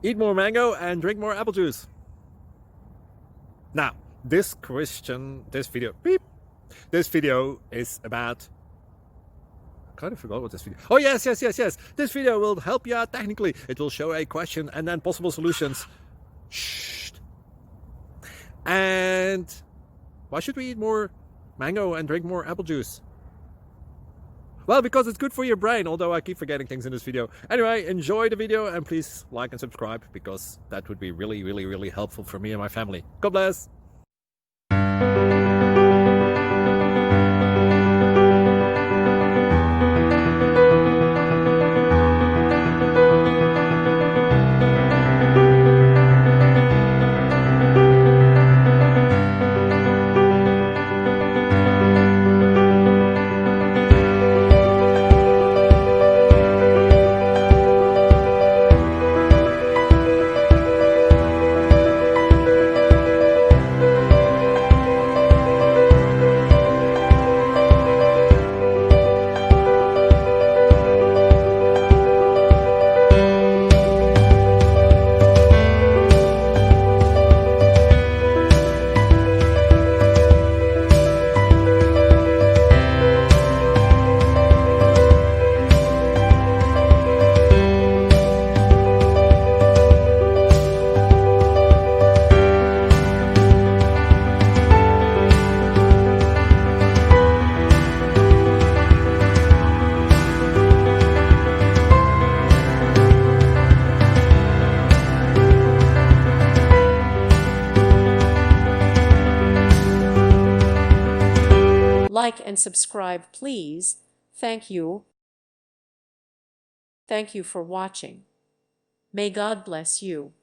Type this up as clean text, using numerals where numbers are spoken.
Eat more mango and drink more apple juice. Now, this video is about, I kind of forgot what this video. Oh, yes. This video will help you out technically. It will show a question and then possible solutions. Shh. And why should we eat more mango and drink more apple juice? Well, because it's good for your brain, although I keep forgetting things in this video. Anyway, enjoy the video and please like and subscribe, because that would be really helpful for me and my family. God bless! Like and subscribe, please. Thank you. Thank you for watching. May God bless you.